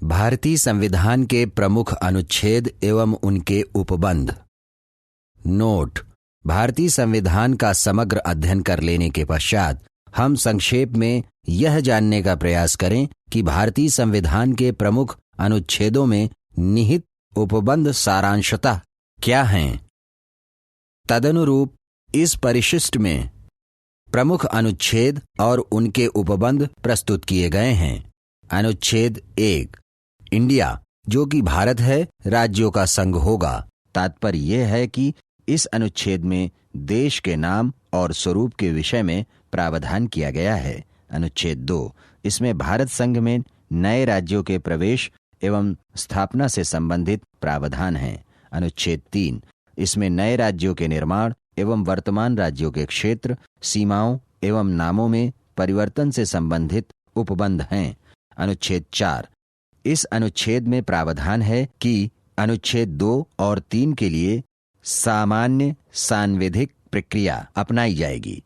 भारतीय संविधान के प्रमुख अनुच्छेद एवं उनके उपबंध। नोट: भारतीय संविधान का समग्र अध्ययन कर लेने के पश्चात हम संक्षेप में यह जानने का प्रयास करें कि भारतीय संविधान के प्रमुख अनुच्छेदों में निहित उपबंध सारांशतः क्या हैं। तदनुरूप इस परिशिष्ट में प्रमुख अनुच्छेद और उनके उपबंध प्रस्तुत किए गए हैं। अनुच्छेद 1, इंडिया, जो कि भारत है, राज्यों का संघ होगा। तात्पर्य यह है कि इस अनुच्छेद में देश के नाम और स्वरूप के विषय में प्रावधान किया गया है। अनुच्छेद 2, इसमें भारत संघ में नए राज्यों के प्रवेश एवं स्थापना से संबंधित प्रावधान हैं। अनुच्छेद 3, इसमें नए राज्यों के निर्माण एवं वर्तमान राज्यों के क्षेत्र, सीमाओं एवं नामों में परिवर्तन से संबंधित उपबंध हैं। अनुच्छेद 4, इस अनुच्छेद में प्रावधान है कि अनुच्छेद 2 और 3 के लिए सामान्य सांविधिक प्रक्रिया अपनाई जाएगी,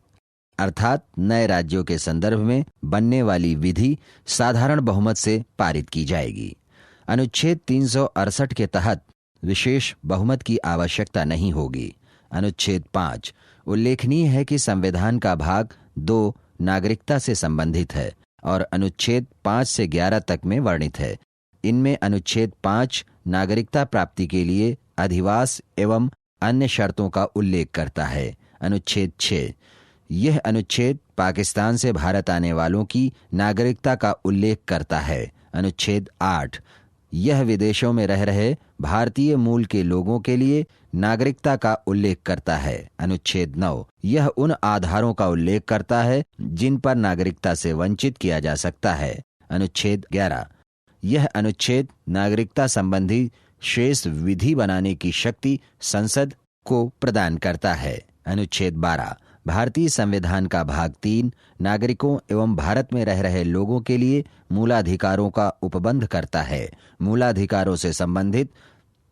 अर्थात नए राज्यों के संदर्भ में बनने वाली विधि साधारण बहुमत से पारित की जाएगी। अनुच्छेद 368 के तहत विशेष बहुमत की आवश्यकता नहीं होगी। अनुच्छेद 5, उल्लेखनीय है कि संविधान का भाग 2 नागरिकता से संबंधित है और अनुच्छेद 5 से 11 तक में वर्णित है। इनमें अनुच्छेद 5 नागरिकता प्राप्ति के लिए अधिवास एवं अन्य शर्तों का उल्लेख करता है। अनुच्छेद 6, यह अनुच्छेद पाकिस्तान से भारत आने वालों की नागरिकता का उल्लेख करता है। अनुच्छेद 8, यह विदेशों में रह रहे भारतीय मूल के लोगों के लिए नागरिकता का उल्लेख करता है। अनुच्छेद 9, यह उन आधारों का उल्लेख करता है जिन पर नागरिकता से वंचित किया जा सकता है। अनुच्छेद 11, यह अनुच्छेद नागरिकता संबंधी शेष विधि बनाने की शक्ति संसद को प्रदान करता है। अनुच्छेद 12, भारतीय संविधान का भाग 3 नागरिकों एवं भारत में रह रहे लोगों के लिए मूलाधिकारों का उपबंध करता है। मूलाधिकारों से संबंधित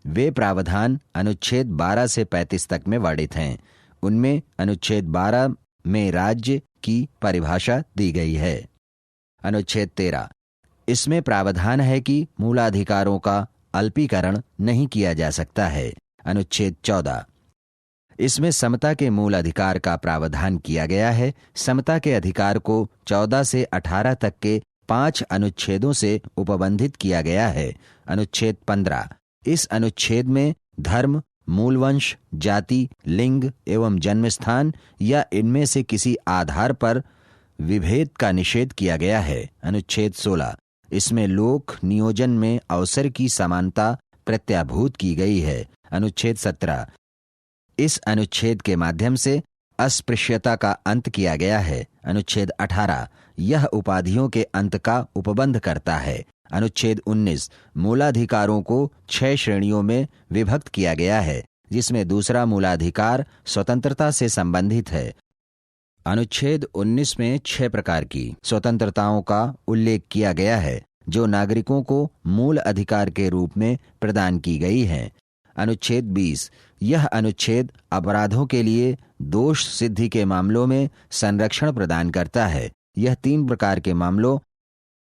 वे प्रावधान अनुच्छेद 12 से 35 तक में वर्णित हैं। उनमें अनुच्छेद 12 में राज्य की परिभाषा दी गई है। अनुच्छेद 13, इसमें प्रावधान है कि मूलाधिकारों का अल्पीकरण नहीं किया जा सकता है। अनुच्छेद 14, इसमें समता के मूल अधिकार का प्रावधान किया गया है। समता के अधिकार को 14 से 18 तक के 5 अनुच्छेदों से उपबंधित किया गया है। अनुच्छेद 15, इस अनुच्छेद में धर्म, मूलवंश, जाति, लिंग एवं जन्मस्थान या इनमें से किसी आधार पर विभेद का निषेध किया गया है। अनुच्छेद 16, इसमें लोक नियोजन में अवसर की समानता प्रत्याभूत की गई है। अनुच्छेद 17, इस अनुच्छेद के माध्यम से अस्पृश्यता का अंत किया गया है। अनुच्छेद 18, यह उपाधियों के अंत का उपबंध करता है। अनुच्छेद 19, मूलाधिकारों को 6 श्रेणियों में विभक्त किया गया है, जिसमें दूसरा मूलाधिकार स्वतंत्रता से संबंधित है। अनुच्छेद 19 में 6 प्रकार की स्वतंत्रताओं का उल्लेख किया गया है, जो नागरिकों को मूल अधिकार के रूप में प्रदान की गई है। अनुच्छेद 20, यह अनुच्छेद अपराधों के लिए दोष सिद्धि के मामलों में संरक्षण प्रदान करता है। यह 3 प्रकार के मामलों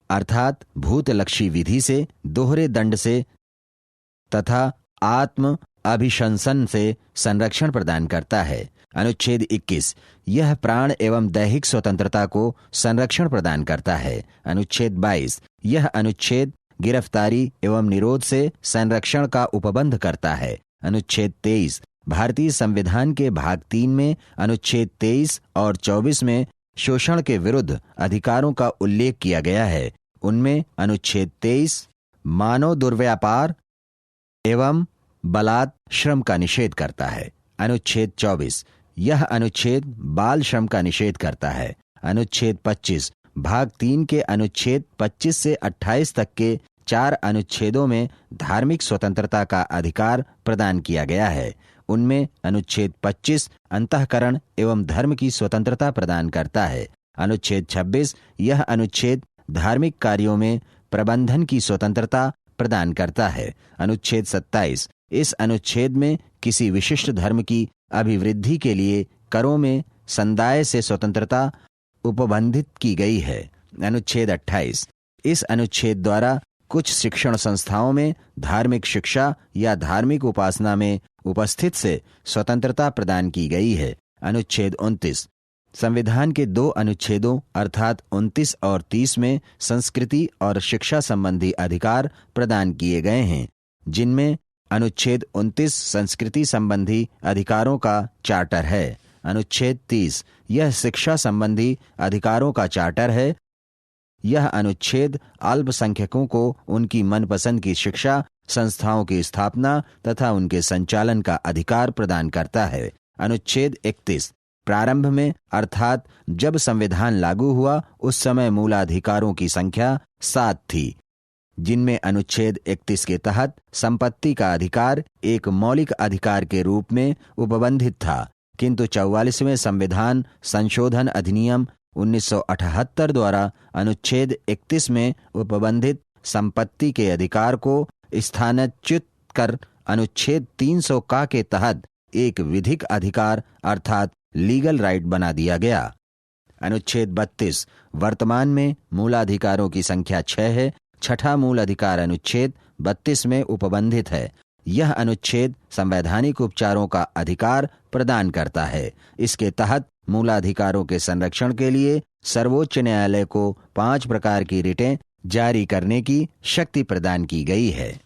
अर्थात भूतलक्षी विधि से, दोहरे दंड से तथा आत्म अभिशंसन से संरक्षण प्रदान करता है। अनुच्छेद 21, यह प्राण एवं दैहिक स्वतंत्रता को संरक्षण प्रदान करता है। अनुच्छेद 22, यह अनुच्छेद गिरफ्तारी एवं निरोध से संरक्षण का उपबंध करता है। अनुच्छेद 23, भारतीय संविधान के भाग 3 में अनुच्छेद 23 और 24 में शोषण के विरुद्ध अधिकारों का उल्लेख किया गया है। उनमें अनुच्छेद 23 मानव दुर्व्यापार एवं बलात् श्रम का निषेध करता है। अनुच्छेद 24, यह अनुच्छेद बाल श्रम का निषेध करता है। अनुच्छेद 25, भाग 3 के अनुच्छेद 25 से 28 तक के 4 अनुच्छेदों में धार्मिक स्वतंत्रता का अधिकार प्रदान किया गया है। उनमें अनुच्छेद 25 अंतःकरण एवं धर्म की स्वतंत्रता प्रदान करता है। अनुच्छेद 26, यह अनुच्छेद धार्मिक कार्यों में प्रबंधन की स्वतंत्रता प्रदान करता है। अनुच्छेद 27, इस अनुच्छेद में किसी विशिष्ट धर्म की अभिवृद्धि के लिए करों में संदाय से स्वतंत्रता उपबंधित की गई है। अनुच्छेद 28, इस अनुच्छेद द्वारा कुछ शिक्षण संस्थाओं में धार्मिक शिक्षा या धार्मिक उपासना में उपस्थित से स्वतंत्रता प्रदान की गई है। अनुच्छेद 29। संविधान के 2 अनुच्छेदों अर्थात 29 और 30 में संस्कृति और शिक्षा संबंधी अधिकार प्रदान किए गए हैं, जिनमें अनुच्छेद 29 संस्कृति संबंधी अधिकारों का चार्टर है। अनुच्छेद 30 यह शिक्षा संबंधी अधिकारों का चार्टर है। यह अनुच्छेद अल्पसंख्यकों को उनकी मनपसंद की शिक्षा संस्थाओं की स्थापना तथा उनके संचालन का अधिकार प्रदान करता है। अनुच्छेद 31 प्रारंभ में अर्थात जब संविधान लागू हुआ उस समय मूलाधिकारों की संख्या 7 थी, जिनमें अनुच्छेद 31 के तहत संपत्ति का अधिकार एक मौलिक अधिकार के रूप में उपबंधित था, किंतु 44वें संविधान संशोधन अधिनियम 1978 द्वारा अनुच्छेद 31 में उपबंधित संपत्ति के अधिकार को स्थानांतरित कर अनुच्छेद 300 का के तहत एक विधिक अधिकार अर्थात लीगल राइट बना दिया गया। अनुच्छेद 32 वर्तमान में मूलाधिकारों की संख्या 6 है। छठा मूल अधिकार अनुच्छेद 32 में उपबंधित है। यह अनुच्छेद संवैधानिक उपचारों का अधिकार प्रदान करता है। इसके तहत मूलाधिकारों के संरक्षण के लिए सर्वोच्च न्यायालय को 5 प्रकार की रिटें जारी करने की शक्ति प्रदान की गई है।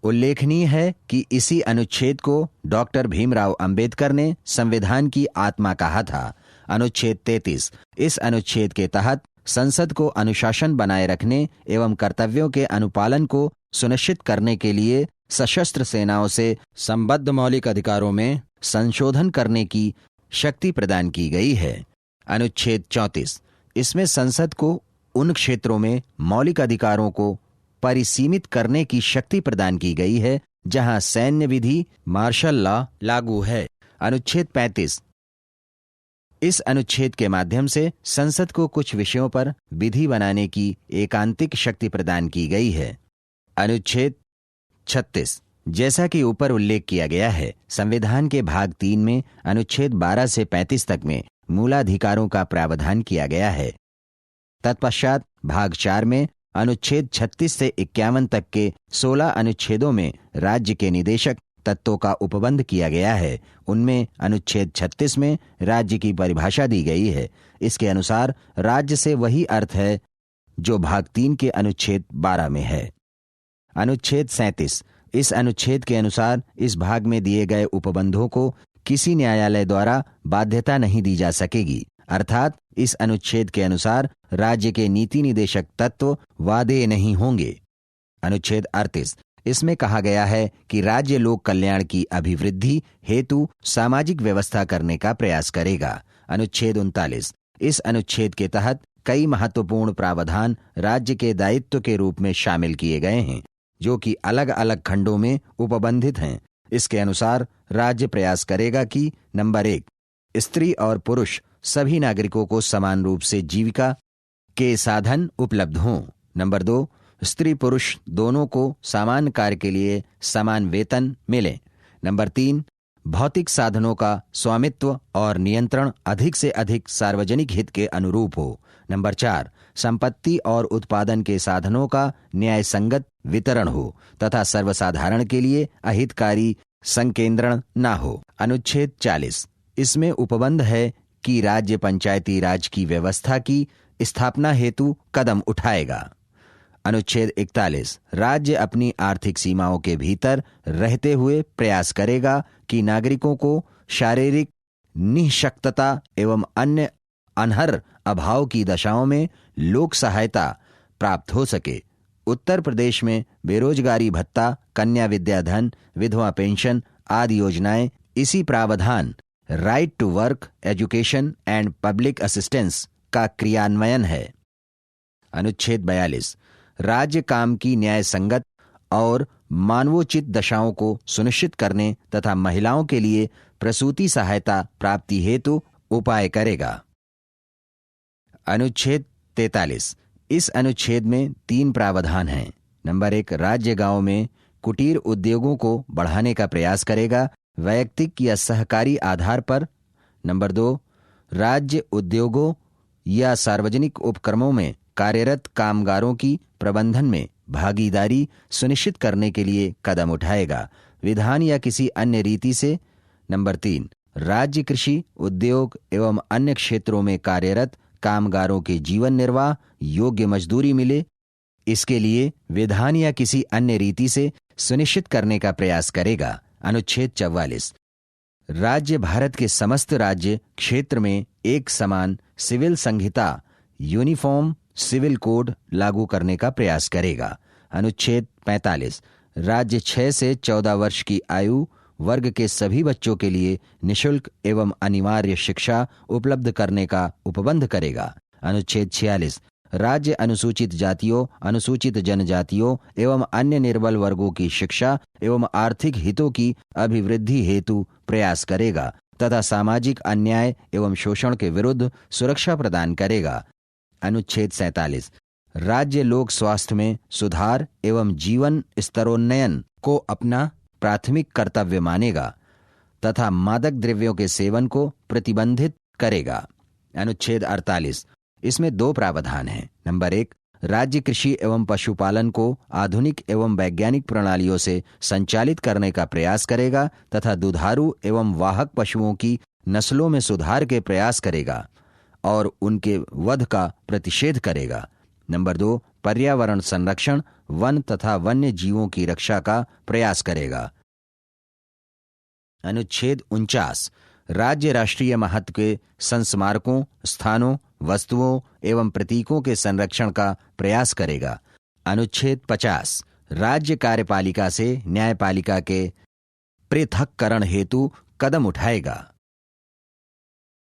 उल्लेखनीय है कि इसी अनुच्छेद को डॉक्टर भीमराव अंबेडकर ने संविधान की आत्मा कहा था। अनुच्छेद 33 इस अनुच्छेद के तहत संसद को अनुशासन बनाए रखने एवं कर्तव्यों के अनुपालन को सुनिश्चित करने के लिए सशस्त्र सेनाओं से संबद्ध मौलिक अधिकारों में संशोधन करने की शक्ति प्रदान की गई है। अनुच्छेद 34 इसमें संसद को उन क्षेत्रों में मौलिक अधिकारों को परिसीमित करने की शक्ति प्रदान की गई है जहां सैन्य विधि मार्शल लॉ लागू है। अनुच्छेद 35 इस अनुच्छेद के माध्यम से संसद को कुछ विषयों पर विधि बनाने की एकांतिक शक्ति प्रदान की गई है। अनुच्छेद 36 जैसा कि ऊपर उल्लेख किया गया है, संविधान के भाग 3 में अनुच्छेद 12 से 35 तक में मूलाधिकारों का प्रावधान किया गया है। तत्पश्चात भाग 4 में अनुच्छेद 36 से 51 तक के 16 अनुच्छेदों में राज्य के निदेशक तत्वों का उपबंध किया गया है। उनमें अनुच्छेद 36 में राज्य की परिभाषा दी गई है। इसके अनुसार राज्य से वही अर्थ है जो भाग 3 के अनुच्छेद 12 में है। अनुच्छेद 37 इस अनुच्छेद के अनुसार इस भाग में दिए गए उपबंधों को किसी न्यायालय द्वारा बाध्यता नहीं दी जा सकेगी, अर्थात इस अनुच्छेद के अनुसार राज्य के नीति निदेशक तत्व वादेय नहीं होंगे। अनुच्छेद 38 इसमें कहा गया है कि राज्य लोक कल्याण की अभिवृद्धि हेतु सामाजिक व्यवस्था करने का प्रयास करेगा। अनुच्छेद 39 इस अनुच्छेद के तहत कई महत्वपूर्ण प्रावधान राज्य के दायित्व के रूप में शामिल किए गए हैं, जो कि अलग अलग खंडों में उपबंधित हैं। इसके अनुसार राज्य प्रयास करेगा कि नंबर 1 स्त्री और पुरुष सभी नागरिकों को समान रूप से जीविका के साधन उपलब्ध हों। नंबर 2 स्त्री पुरुष दोनों को समान कार्य के लिए समान वेतन मिले। नंबर 3 भौतिक साधनों का स्वामित्व और नियंत्रण अधिक से अधिक सार्वजनिक हित के अनुरूप हो। नंबर 4 संपत्ति और उत्पादन के साधनों का न्याय संगत वितरण हो तथा सर्वसाधारण के लिए अहितकारी संकेंद्रण न हो। अनुच्छेद 40 इसमें उपबंध है कि राज्य पंचायती राज की व्यवस्था की स्थापना हेतु कदम उठाएगा। अनुच्छेद 41 राज्य अपनी आर्थिक सीमाओं के भीतर रहते हुए प्रयास करेगा कि नागरिकों को शारीरिक निःशक्तता एवं अन्य अनहर अभाव की दशाओं में लोक सहायता प्राप्त हो सके। उत्तर प्रदेश में बेरोजगारी भत्ता, कन्या विद्याधन, विधवा पेंशन आदि योजनाएं इसी प्रावधान right to work, education and public assistance का क्रियान्वयन है। अनुच्छेद 42 राज्य काम की न्याय संगत और मानवोचित दशाओं को सुनिश्चित करने तथा महिलाओं के लिए प्रसूति सहायता प्राप्ति हेतु उपाय करेगा। अनुच्छेद 43 इस अनुच्छेद में 3 प्रावधान हैं। नंबर 1 राज्य गांव में कुटीर उद्योगों को बढ़ाने का प्रयास करेगा, वैयक्तिक या सहकारी आधार पर। नंबर 2 राज्य उद्योगों या सार्वजनिक उपक्रमों में कार्यरत कामगारों की प्रबंधन में भागीदारी सुनिश्चित करने के लिए कदम उठाएगा, विधान या किसी अन्य रीति से। नंबर 3, राज्य कृषि, उद्योग एवं अन्य क्षेत्रों में कार्यरत कामगारों के जीवन निर्वाह योग्य मजदूरी मिले, इसके लिए विधान या किसी अन्य रीति से सुनिश्चित करने का प्रयास करेगा। अनुच्छेद 44, राज्य भारत के समस्त राज्य क्षेत्र में एक समान सिविल संहिता यूनिफॉर्म सिविल कोड लागू करने का प्रयास करेगा। अनुच्छेद 45, राज्य 6 से 14 वर्ष की आयु वर्ग के सभी बच्चों के लिए निःशुल्क एवं अनिवार्य शिक्षा उपलब्ध करने का उपबंध करेगा। अनुच्छेद 46, राज्य अनुसूचित जातियों, अनुसूचित जनजातियों एवं अन्य निर्बल वर्गों की शिक्षा एवं आर्थिक हितों की अभिवृद्धि हेतु प्रयास करेगा तथा सामाजिक अन्याय एवं शोषण के विरुद्ध सुरक्षा प्रदान करेगा। अनुच्छेद 47, राज्य लोक स्वास्थ्य में सुधार एवं जीवन स्तरोन्नयन को अपना प्राथमिक कर्तव्य मानेगा तथा मादक द्रव्यों के सेवन को प्रतिबंधित करेगा। अनुच्छेद 48, इसमें 2 प्रावधान हैं। नंबर 1, राज्य कृषि एवं पशुपालन को आधुनिक एवं वैज्ञानिक प्रणालियों से संचालित करने का प्रयास करेगा तथा दुधारू एवं वाहक पशुओं की नस्लों में सुधार के प्रयास करेगा और उनके वध का प्रतिषेध करेगा। नंबर 2, पर्यावरण संरक्षण, वन तथा वन्य जीवों की रक्षा का प्रयास करेगा। अनुच्छेद 49, राज्य राष्ट्रीय महत्व के संस्मारकों, स्थानों, वस्तुओं एवं प्रतीकों के संरक्षण का प्रयास करेगा। अनुच्छेद 50, राज्य कार्यपालिका से न्यायपालिका के पृथक्करण हेतु कदम उठाएगा।